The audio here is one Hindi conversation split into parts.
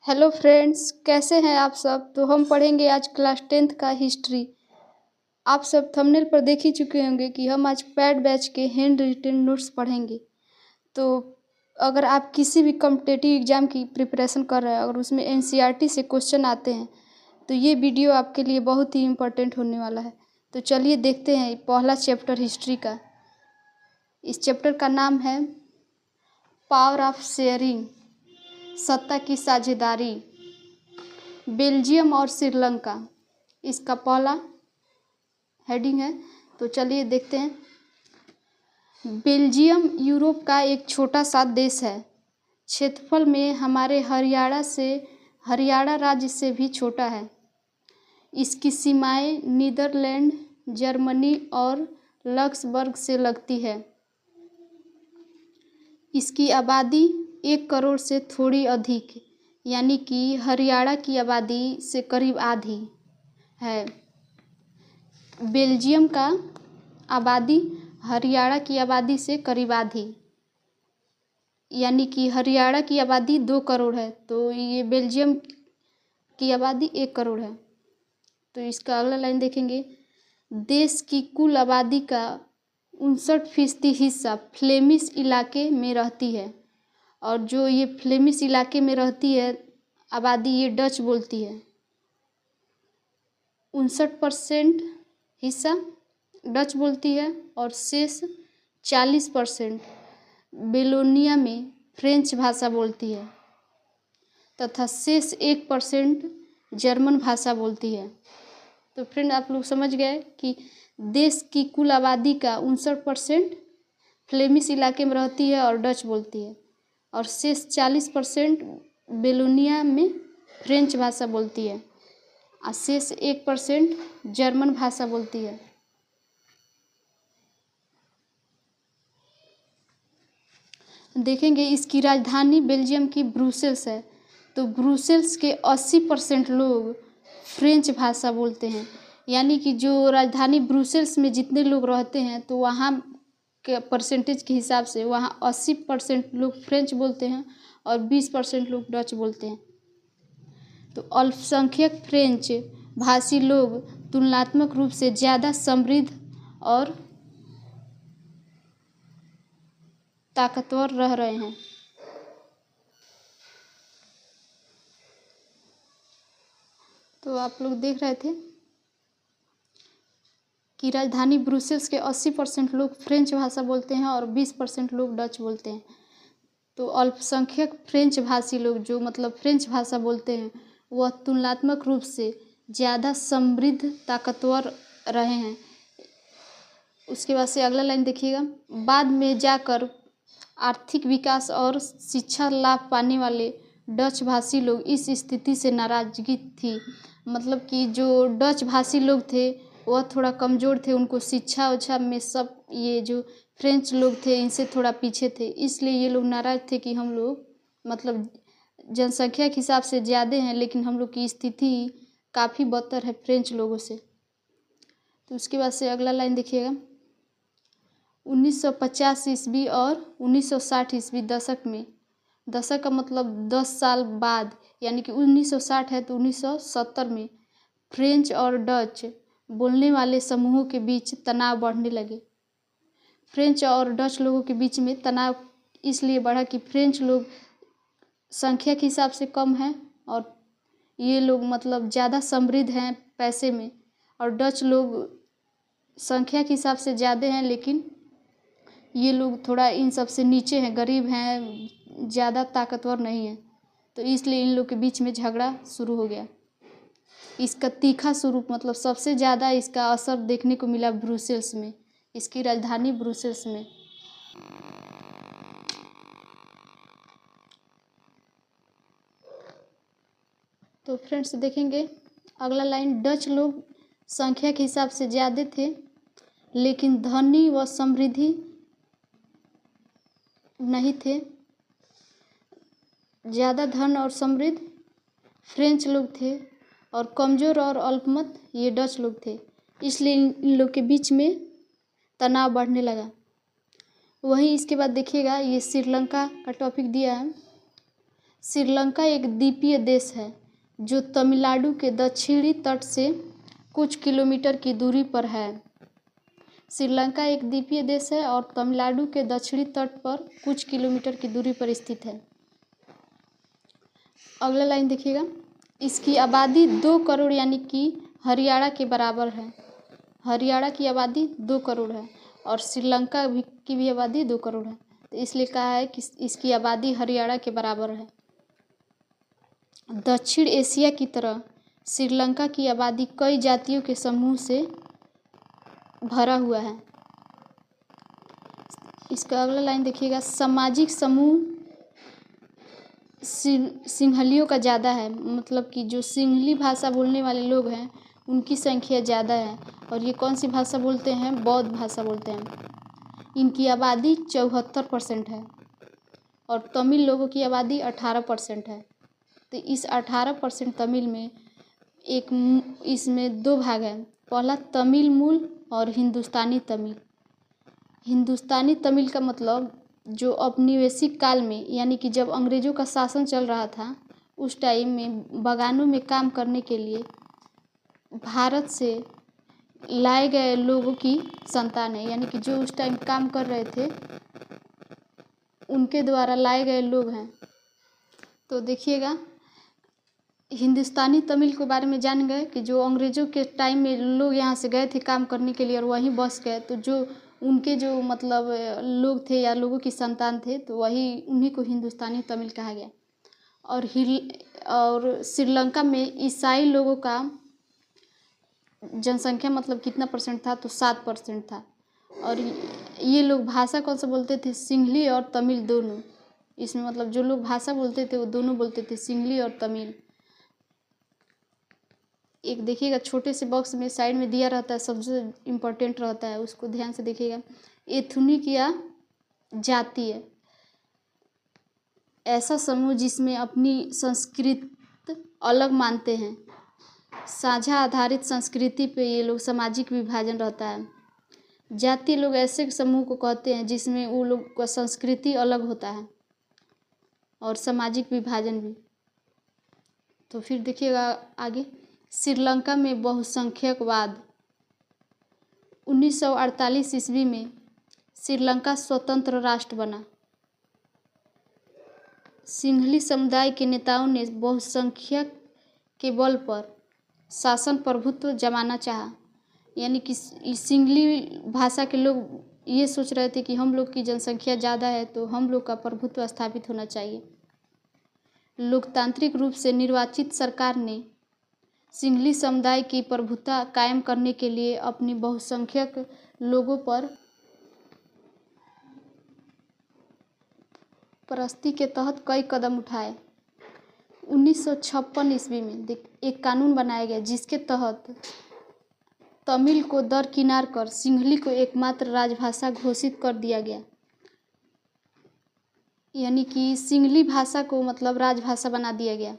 हेलो फ्रेंड्स, कैसे हैं आप सब। तो हम पढ़ेंगे आज क्लास 10th का हिस्ट्री। आप सब थंबनेल पर देख ही चुके होंगे कि हम आज पैड बैच के हैंड रिटन नोट्स पढ़ेंगे। तो अगर आप किसी भी कॉम्पिटिटिव एग्ज़ाम की प्रिपरेशन कर रहे हैं, अगर उसमें एनसीईआरटी से क्वेश्चन आते हैं तो ये वीडियो आपके लिए बहुत ही इम्पोर्टेंट होने वाला है। तो चलिए देखते हैं पहला चैप्टर हिस्ट्री का। इस चैप्टर का नाम है पावर ऑफ शेयरिंग, सत्ता की साझेदारी, बेल्जियम और श्रीलंका। इसका पहला हेडिंग है। तो चलिए देखते हैं। बेल्जियम यूरोप का एक छोटा सा देश है। क्षेत्रफल में हमारे हरियाणा राज्य से भी छोटा है। इसकी सीमाएं नीदरलैंड, जर्मनी और लक्सबर्ग से लगती है। इसकी आबादी 1 करोड़ से थोड़ी अधिक, यानी कि हरियाणा की आबादी से करीब आधी है। बेल्जियम का आबादी हरियाणा की आबादी से करीब आधी, यानी कि हरियाणा की आबादी 2 करोड़ है, तो ये बेल्जियम की आबादी 1 करोड़ है। तो इसका अगला लाइन देखेंगे। देश की कुल आबादी का 59% हिस्सा फ्लेमिश इलाके में रहती है, और जो ये फ्लेमिश इलाके में रहती है आबादी, ये डच बोलती है। 59% हिस्सा डच बोलती है और शेष 40% बेलोनिया में फ्रेंच भाषा बोलती है तथा शेष 1% जर्मन भाषा बोलती है। तो फ्रेंड, आप लोग समझ गए कि देश की कुल आबादी का 59% फ्लेमिश इलाके में रहती है और डच बोलती है, और शेष 40% बेलोनिया में फ्रेंच भाषा बोलती है, और शेष 1% जर्मन भाषा बोलती है। देखेंगे इसकी राजधानी बेल्जियम की ब्रुसेल्स है। तो ब्रुसेल्स के 80% लोग फ्रेंच भाषा बोलते हैं, यानी कि जो राजधानी ब्रुसेल्स में जितने लोग रहते हैं तो वहाँ के परसेंटेज के हिसाब से वहाँ 80% लोग फ्रेंच बोलते हैं और 20% लोग डच बोलते हैं। तो अल्पसंख्यक फ्रेंच भाषी लोग तुलनात्मक रूप से ज़्यादा समृद्ध और ताकतवर रह रहे हैं। तो आप लोग देख रहे थे कि राजधानी ब्रुसेल्स के 80% लोग फ्रेंच भाषा बोलते हैं और 20% लोग डच बोलते हैं। तो अल्पसंख्यक फ्रेंच भाषी लोग, जो मतलब फ्रेंच भाषा बोलते हैं, वह तुलनात्मक रूप से ज़्यादा समृद्ध ताकतवर रहे हैं। उसके बाद से अगला लाइन देखिएगा। बाद में जाकर आर्थिक विकास और शिक्षा लाभ पाने वाले डच भाषी लोग इस स्थिति से नाराजगी थी। मतलब कि जो डच भाषी लोग थे वह थोड़ा कमज़ोर थे, उनको शिक्षा उच्छा में सब, ये जो फ्रेंच लोग थे इनसे थोड़ा पीछे थे, इसलिए ये लोग नाराज़ थे कि हम लोग मतलब जनसंख्या के हिसाब से ज़्यादा हैं लेकिन हम लोग की स्थिति काफ़ी बदतर है फ्रेंच लोगों से। तो उसके बाद से अगला लाइन देखिएगा। 1950 ईस्वी और 1960 ईस्वी दशक में, दशक का मतलब 10 साल बाद, यानी कि 1960 है तो 1970 में फ्रेंच और डच बोलने वाले समूहों के बीच तनाव बढ़ने लगे। फ्रेंच और डच लोगों के बीच में तनाव इसलिए बढ़ा कि फ्रेंच लोग संख्या के हिसाब से कम हैं और ये लोग मतलब ज़्यादा समृद्ध हैं पैसे में, और डच लोग संख्या के हिसाब से ज़्यादा हैं लेकिन ये लोग थोड़ा इन सब से नीचे हैं, गरीब हैं, ज़्यादा ताकतवर नहीं है। तो इसलिए इन लोग के बीच में झगड़ा शुरू हो गया। इसका तीखा स्वरूप मतलब सबसे ज़्यादा इसका असर देखने को मिला ब्रुसेल्स में, इसकी राजधानी ब्रुसेल्स में। तो फ्रेंड्स देखेंगे अगला लाइन। डच लोग संख्या के हिसाब से ज़्यादा थे लेकिन धनी व समृद्धि नहीं थे। ज़्यादा धन और समृद्ध फ्रेंच लोग थे और कमज़ोर और अल्पमत ये डच लोग थे, इसलिए इन लोग के बीच में तनाव बढ़ने लगा। वहीं इसके बाद देखिएगा, ये श्रीलंका का टॉपिक दिया है। श्रीलंका एक द्वीपीय देश है जो तमिलनाडु के दक्षिणी तट से कुछ किलोमीटर की दूरी पर है। श्रीलंका एक द्वीपीय देश है और तमिलनाडु के दक्षिणी तट पर कुछ किलोमीटर की दूरी पर स्थित है। अगला लाइन देखिएगा, इसकी आबादी 2 करोड़ यानी कि हरियाणा के बराबर है। हरियाणा की आबादी 2 करोड़ है और श्रीलंका की भी आबादी 2 करोड़ है, तो इसलिए कहा है कि इसकी आबादी हरियाणा के बराबर है। दक्षिण एशिया की तरह श्रीलंका की आबादी कई जातियों के समूह से भरा हुआ है। इसका अगला लाइन देखिएगा, सामाजिक समूह सिंहलियों का ज़्यादा है, मतलब कि जो सिंहली भाषा बोलने वाले लोग हैं उनकी संख्या ज़्यादा है। और ये कौन सी भाषा बोलते हैं? बौद्ध भाषा बोलते हैं। इनकी आबादी 74% है और तमिल लोगों की आबादी 18% है। तो इस 18% तमिल में इसमें 2 भाग हैं। पहला तमिल मूल और हिंदुस्तानी तमिल। हिंदुस्तानी तमिल का मतलब जो औपनिवेशिक काल में यानी कि जब अंग्रेज़ों का शासन चल रहा था उस टाइम में बागानों में काम करने के लिए भारत से लाए गए लोगों की संतान है, यानी कि जो उस टाइम काम कर रहे थे उनके द्वारा लाए गए लोग हैं। तो देखिएगा, हिंदुस्तानी तमिल के बारे में जान गए कि जो अंग्रेज़ों के टाइम में लोग यहाँ से गए थे काम करने के लिए और वहीं बस गए, तो जो उनके जो मतलब लोग थे या लोगों की संतान थे, तो वही उन्हीं को हिंदुस्तानी तमिल कहा गया। और श्रीलंका में ईसाई लोगों का जनसंख्या मतलब कितना परसेंट था? तो 7% था। और ये लोग भाषा कौन सा बोलते थे? सिंहली और तमिल दोनों। इसमें मतलब जो लोग भाषा बोलते थे वो दोनों बोलते थे, सिंहली और तमिल। एक देखिएगा छोटे से बॉक्स में साइड में दिया रहता है, सबसे इम्पोर्टेंट रहता है, उसको ध्यान से देखिएगा। एथनिक या जातीय, ऐसा समूह जिसमें अपनी संस्कृति अलग मानते हैं। साझा आधारित संस्कृति पे ये लोग सामाजिक विभाजन रहता है। जातीय लोग ऐसे समूह को कहते हैं जिसमें वो लोग का संस्कृति अलग होता है और सामाजिक विभाजन भी। तो फिर देखिएगा आगे, श्रीलंका में बहुसंख्यकवाद। 1948 ईस्वी में श्रीलंका स्वतंत्र राष्ट्र बना। सिंहली समुदाय के नेताओं ने बहुसंख्यक के बल पर शासन प्रभुत्व जमाना चाहा, यानी कि सिंहली भाषा के लोग ये सोच रहे थे कि हम लोग की जनसंख्या ज़्यादा है तो हम लोग का प्रभुत्व स्थापित होना चाहिए। लोकतांत्रिक रूप से निर्वाचित सरकार ने सिंहली समुदाय की प्रभुता कायम करने के लिए अपनी बहुसंख्यक लोगों पर परस्ती के तहत कई कदम उठाए। 1956 ईस्वी में एक कानून बनाया गया जिसके तहत तमिल को दरकिनार कर सिंहली को एकमात्र राजभाषा घोषित कर दिया गया, यानी कि सिंहली भाषा को मतलब राजभाषा बना दिया गया।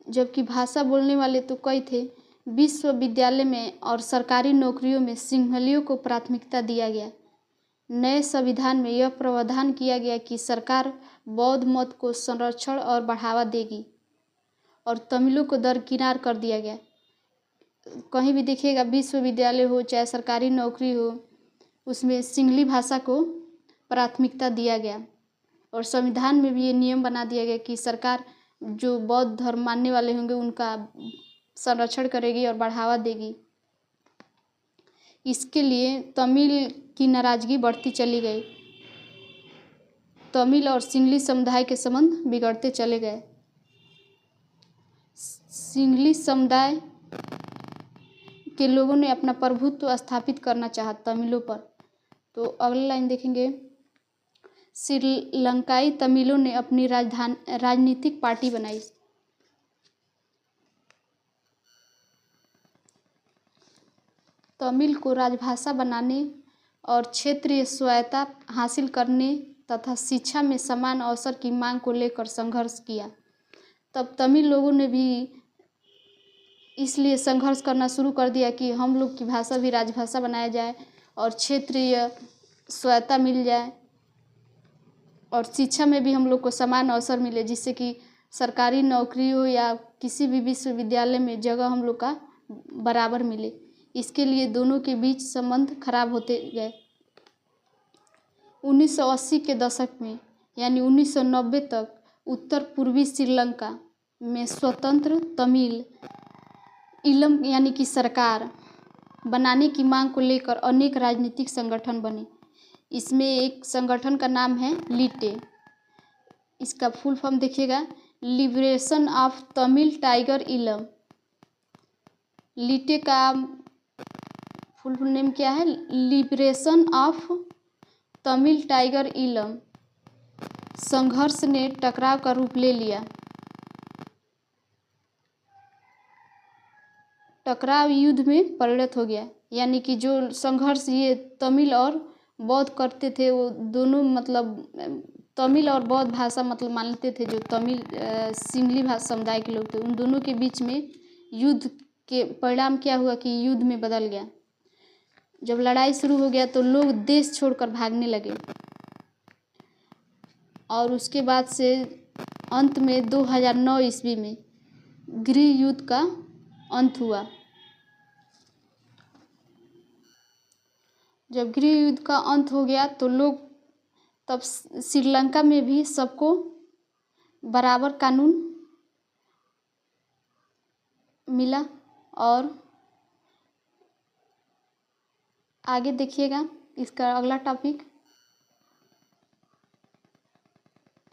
जबकि भाषा बोलने वाले तो कई थे। विश्वविद्यालय में और सरकारी नौकरियों में सिंहलियों को प्राथमिकता दिया गया। नए संविधान में यह प्रावधान किया गया कि सरकार बौद्ध मत को संरक्षण और बढ़ावा देगी और तमिलों को दरकिनार कर दिया गया। कहीं भी देखिएगा, विश्वविद्यालय हो चाहे सरकारी नौकरी हो, उसमें सिंहली भाषा को प्राथमिकता दिया गया। और संविधान में भी ये नियम बना दिया गया कि सरकार जो बौद्ध धर्म मानने वाले होंगे उनका संरक्षण करेगी और बढ़ावा देगी। इसके लिए तमिल की नाराजगी बढ़ती चली गई। तमिल और सिंहली समुदाय के संबंध बिगड़ते चले गए। सिंहली समुदाय के लोगों ने अपना प्रभुत्व स्थापित करना चाहा तमिलों पर। तो अगली लाइन देखेंगे, श्रीलंकाई तमिलों ने अपनी राजनीतिक पार्टी बनाई। तमिल को राजभाषा बनाने और क्षेत्रीय स्वायत्तता हासिल करने तथा शिक्षा में समान अवसर की मांग को लेकर संघर्ष किया। तब तमिल लोगों ने भी इसलिए संघर्ष करना शुरू कर दिया कि हम लोग की भाषा भी राजभाषा बनाया जाए और क्षेत्रीय स्वायत्तता मिल जाए। और शिक्षा में भी हम लोग को समान अवसर मिले, जिससे कि सरकारी नौकरी हो या किसी भी विश्वविद्यालय में जगह हम लोग का बराबर मिले। इसके लिए दोनों के बीच संबंध खराब होते गए। 1980 के दशक में यानी 1990 तक उत्तर पूर्वी श्रीलंका में स्वतंत्र तमिल ईलम यानी कि सरकार बनाने की मांग को लेकर अनेक राजनीतिक संगठन बने। इसमें एक संगठन का नाम है लीटे। इसका फुल फॉर्म देखिएगा, liberation of Tamil tiger Eelam. LTTE का फुल नेम क्या है? Liberation of Tamil tiger Eelam. संघर्ष ने टकराव का रूप ले लिया। टकराव युद्ध में परिणत हो गया, यानी कि जो संघर्ष ये तमिल और बौद्ध करते थे, वो दोनों मतलब तमिल और बौद्ध भाषा मतलब मानते थे, जो तमिल सिंगली भाषा समुदाय के लोग थे, उन दोनों के बीच में युद्ध के परिणाम क्या हुआ कि युद्ध में बदल गया। जब लड़ाई शुरू हो गया तो लोग देश छोड़कर भागने लगे और उसके बाद से अंत में 2009 ईस्वी में गृह युद्ध का अंत हुआ। जब गृह युद्ध का अंत हो गया तो लोग तब श्रीलंका में भी सबको बराबर कानून मिला। और आगे देखिएगा इसका अगला टॉपिक।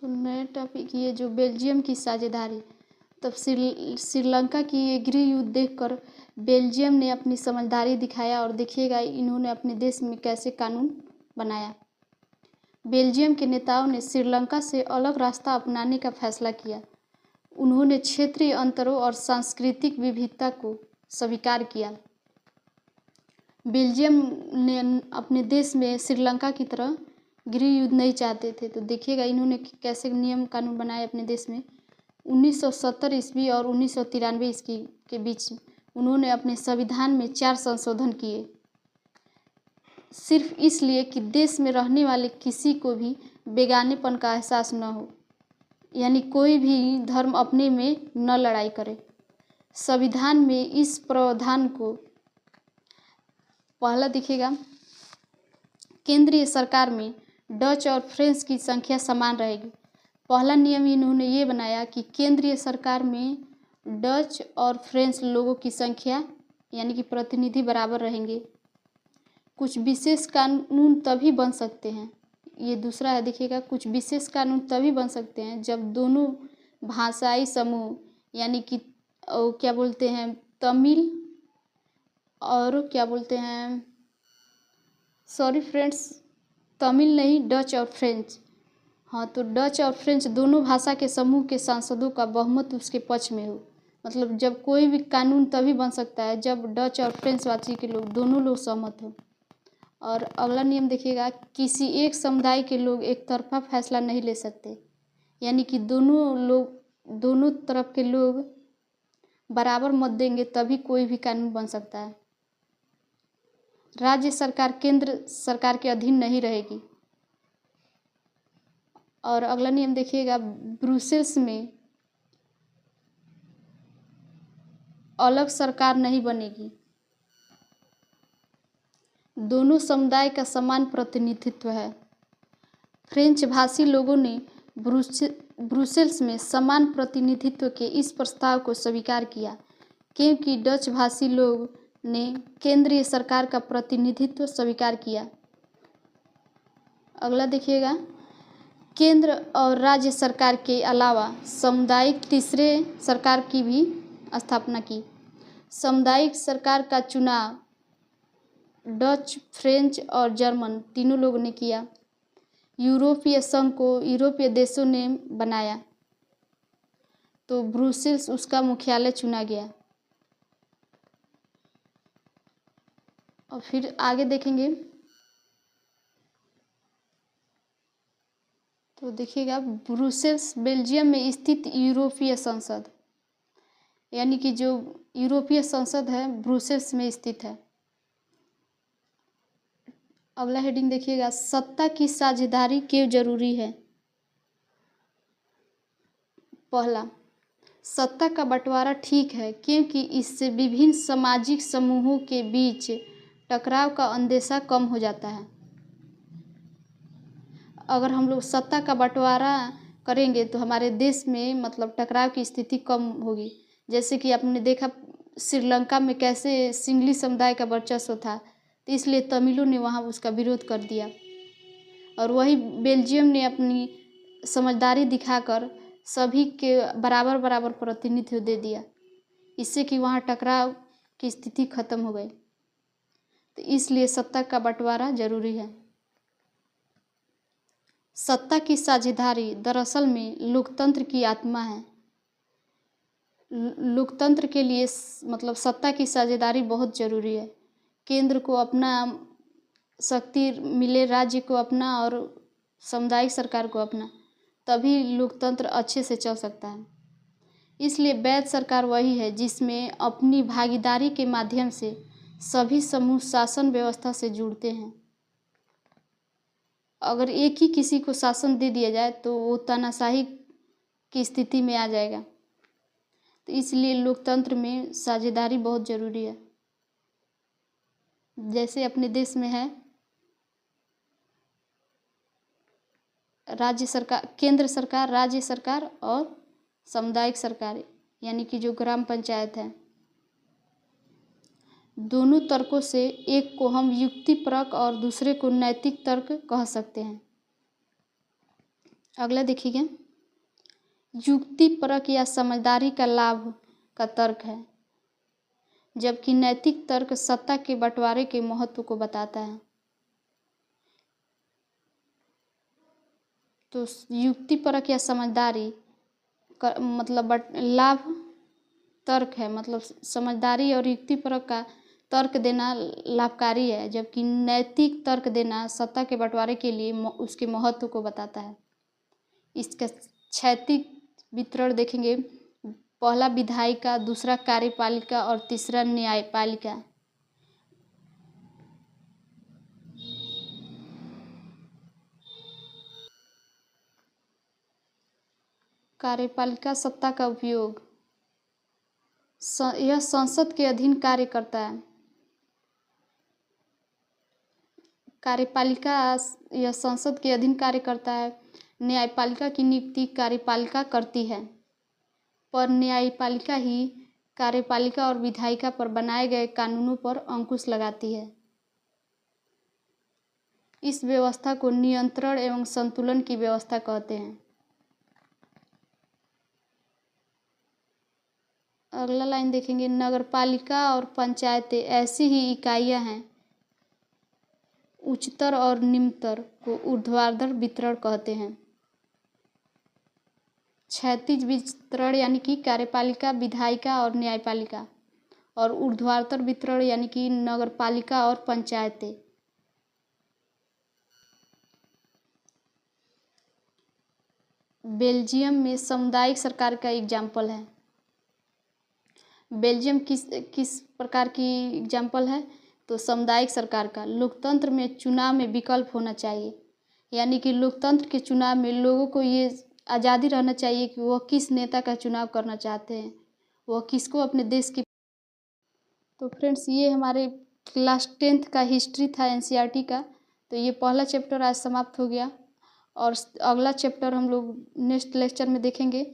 तो नया टॉपिक ये जो बेल्जियम की साझेदारी। तब श्रीलंका की ये गृह युद्ध देखकर बेल्जियम ने अपनी समझदारी दिखाया और देखिएगा इन्होंने अपने देश में कैसे कानून बनाया। बेल्जियम के नेताओं ने श्रीलंका से अलग रास्ता अपनाने का फैसला किया। उन्होंने क्षेत्रीय अंतरों और सांस्कृतिक विविधता को स्वीकार किया। बेल्जियम ने अपने देश में श्रीलंका की तरह गृह युद्ध नहीं चाहते थे। तो देखिएगा इन्होंने कैसे नियम कानून बनाए अपने देश में। 1970 ईस्वी और 1993 ईस्वी के बीच उन्होंने अपने संविधान में 4 संशोधन किए, सिर्फ इसलिए कि देश में रहने वाले किसी को भी बेगानेपन का एहसास न हो, यानी कोई भी धर्म अपने में न लड़ाई करे। संविधान में इस प्रावधान को पहला देखिएगा, केंद्रीय सरकार में डच और फ्रेंच की संख्या समान रहेगी। पहला नियम इन्होंने ये बनाया कि केंद्रीय सरकार में डच और फ्रेंच लोगों की संख्या यानी कि प्रतिनिधि बराबर रहेंगे। कुछ विशेष कानून तभी बन सकते हैं, ये दूसरा है देखिएगा, कुछ विशेष कानून तभी बन सकते हैं जब दोनों भाषाई समूह यानी कि क्या बोलते हैं तमिल और क्या बोलते हैं, सॉरी फ्रेंड्स, तमिल नहीं डच और फ्रेंच, हाँ तो डच और फ्रेंच दोनों भाषा के समूह के सांसदों का बहुमत उसके पक्ष में हो। मतलब जब कोई भी कानून तभी बन सकता है जब डच और फ्रेंच भाषी के लोग दोनों लोग सहमत हो। और अगला नियम देखिएगा, किसी एक समुदाय के लोग एक तरफा फैसला नहीं ले सकते, यानी कि दोनों तरफ के लोग बराबर मत देंगे तभी कोई भी कानून बन सकता है। राज्य सरकार केंद्र सरकार के अधीन नहीं रहेगी। और अगला नियम देखिएगा, ब्रुसेल्स में अलग सरकार नहीं बनेगी, दोनों समुदाय का समान प्रतिनिधित्व है। फ्रेंच भाषी लोगों ने ब्रुसेल्स में समान प्रतिनिधित्व के इस प्रस्ताव को स्वीकार किया, क्योंकि डच भाषी लोग ने केंद्रीय सरकार का प्रतिनिधित्व स्वीकार किया। अगला देखिएगा, केंद्र और राज्य सरकार के अलावा सामुदायिक तीसरे सरकार की भी स्थापना की। सामुदायिक सरकार का चुनाव डच, फ्रेंच और जर्मन तीनों लोगों ने किया। यूरोपीय संघ को यूरोपीय देशों ने बनाया, तो ब्रुसेल्स उसका मुख्यालय चुना गया। और फिर आगे देखेंगे तो देखिएगा, ब्रुसेल्स बेल्जियम में स्थित यूरोपीय संसद, यानी कि जो यूरोपीय संसद है ब्रुसेल्स में स्थित है। अगला हेडिंग देखिएगा, सत्ता की साझेदारी क्यों जरूरी है। पहला, सत्ता का बंटवारा ठीक है क्योंकि इससे विभिन्न सामाजिक समूहों के बीच टकराव का अंदेशा कम हो जाता है। अगर हम लोग सत्ता का बंटवारा करेंगे तो हमारे देश में मतलब टकराव की स्थिति कम होगी। जैसे कि आपने देखा श्रीलंका में कैसे सिंगली समुदाय का वर्चस्व था, तो इसलिए तमिलों ने वहाँ उसका विरोध कर दिया। और वही बेल्जियम ने अपनी समझदारी दिखाकर सभी के बराबर बराबर प्रतिनिधित्व दे दिया, इससे कि वहाँ टकराव की स्थिति खत्म हो गई। तो इसलिए सत्ता का बंटवारा जरूरी है। सत्ता की साझेदारी दरअसल में लोकतंत्र की आत्मा है। लोकतंत्र के लिए मतलब सत्ता की साझेदारी बहुत जरूरी है। केंद्र को अपना शक्ति मिले, राज्य को अपना और सामुदायिक सरकार को अपना, तभी लोकतंत्र अच्छे से चल सकता है। इसलिए वैध सरकार वही है जिसमें अपनी भागीदारी के माध्यम से सभी समूह शासन व्यवस्था से जुड़ते हैं। अगर एक ही किसी को शासन दे दिया जाए तो वो तानाशाही की स्थिति में आ जाएगा। तो इसलिए लोकतंत्र में साझेदारी बहुत ज़रूरी है। जैसे अपने देश में है राज्य सरकार, केंद्र सरकार, राज्य सरकार और सामुदायिक सरकार, यानी कि जो ग्राम पंचायत है। दोनों तर्कों से एक को हम युक्तिपरक और दूसरे को नैतिक तर्क कह सकते हैं। अगला देखिए, युक्तिपरक या समझदारी का लाभ का तर्क है, जबकि नैतिक तर्क सत्ता के बंटवारे के महत्व को बताता है। तो युक्तिपरक या समझदारी का मतलब लाभ तर्क है, मतलब समझदारी और युक्तिपरक का तर्क देना लाभकारी है, जबकि नैतिक तर्क देना सत्ता के बंटवारे के लिए उसके महत्व को बताता है। इसका क्षैतिज वितरण देखेंगे, पहला विधायिका, दूसरा कार्यपालिका और तीसरा न्यायपालिका। कार्यपालिका सत्ता का उपयोग, यह संसद के अधीन कार्य करता है। कार्यपालिका यह संसद के अधीन कार्य करता है। न्यायपालिका की नियुक्ति कार्यपालिका करती है, पर न्यायपालिका ही कार्यपालिका और विधायिका पर बनाए गए कानूनों पर अंकुश लगाती है। इस व्यवस्था को नियंत्रण एवं संतुलन की व्यवस्था कहते हैं। अगला लाइन देखेंगे, नगरपालिका और पंचायतें ऐसी ही इकाइयां हैं। उच्चतर और निम्नतर को ऊर्ध्वाधर वितरण कहते हैं। क्षैतिज वितरण यानी कि कार्यपालिका, विधायिका और न्यायपालिका, और ऊर्ध्वाधर वितरण यानी कि नगरपालिका और पंचायतें। बेल्जियम में सामुदायिक सरकार का एग्जाम्पल है। बेल्जियम किस प्रकार की एग्जाम्पल है, तो सामुदायिक सरकार का। लोकतंत्र में चुनाव में विकल्प होना चाहिए, यानी कि लोकतंत्र के चुनाव में लोगों को ये आज़ादी रहना चाहिए कि वह किस नेता का चुनाव करना चाहते हैं, वह किसको अपने देश की। तो फ्रेंड्स, ये हमारे क्लास 10th का हिस्ट्री था एनसीईआरटी का। तो ये पहला चैप्टर आज समाप्त हो गया, और अगला चैप्टर हम लोग नेक्स्ट लेक्चर में देखेंगे।